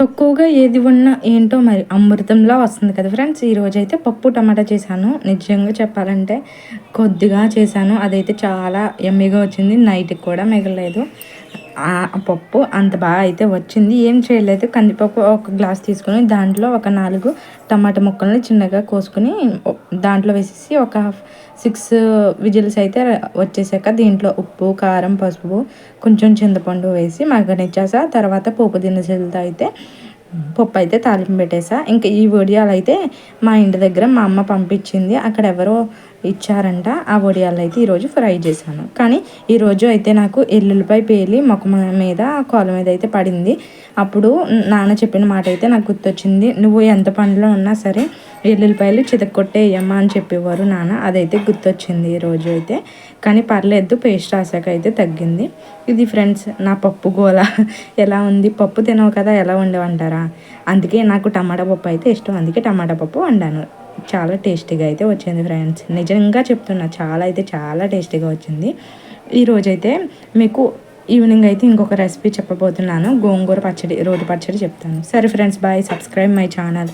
తక్కువగా ఏది ఉన్నా ఏంటో మరి అమృతంలా వస్తుంది కదా ఫ్రెండ్స్. ఈరోజైతే పప్పు టమాటా చేశాను. నిజంగా చెప్పాలంటే కొద్దిగా చేశాను, అదైతే చాలా యమ్మీగా వచ్చింది. నైట్కి కూడా మిగలలేదు. ఆ పప్పు అంత బాగా అయితే వచ్చింది. ఏం చేయలేదు, కందిపప్పు ఒక గ్లాస్ తీసుకొని దాంట్లో ఒక 4 టమాటా ముక్కల్ని చిన్నగా కోసుకొని దాంట్లో వేసేసి ఒక 6 విజిల్స్ అయితే వచ్చేసాక దీంట్లో ఉప్పు, కారం, పసుపు, కొంచెం చింతపండు వేసి మగ్గనిచ్చేసా. తర్వాత పోపు దినుసులతో అయితే పప్పు అయితే తాలింపు పెట్టేసా. ఇంకా ఈ వడియాలు అయితే మా ఇంటి దగ్గర మా అమ్మ పంపించింది, అక్కడ ఎవరో ఇచ్చారంట. ఆ వడియాలు అయితే ఈరోజు ఫ్రై చేశాను. కానీ ఈరోజు అయితే నాకు ఎల్లుల్లిపాయ పేలి మొఖం మీద కాళ్ళ మీద అయితే పడింది. అప్పుడు నాన్న చెప్పిన మాట అయితే నాకు గుర్తొచ్చింది. నువ్వు ఎంత పనిలో ఉన్నా సరే ఎల్లుల్లిపాయలు చితక్కొట్టేయమ్మా అని చెప్పేవారు నాన్న. అదైతే గుర్తొచ్చింది ఈరోజు అయితే. కానీ పర్లేదు, పేస్ట్ రాసాక అయితే తగ్గింది. ఇది ఫ్రెండ్స్ నా పప్పు గోల. ఎలా ఉంది? పప్పు తినవు కదా, ఎలా వండవంటారా? అందుకే నాకు టమాటా పప్పు అయితే ఇష్టం, అందుకే టమాటా పప్పు వండాను. చాలా టేస్టీగా అయితే వచ్చింది ఫ్రెండ్స్. నిజంగా చెప్తున్నా, చాలా అయితే చాలా టేస్టీగా వచ్చింది. ఈరోజైతే మీకు ఈవినింగ్ అయితే ఇంకొక రెసిపీ చెప్పబోతున్నాను. గోంగూర పచ్చడి, రోటి పచ్చడి చెప్తాను. సరే friends, bye. Subscribe my channel.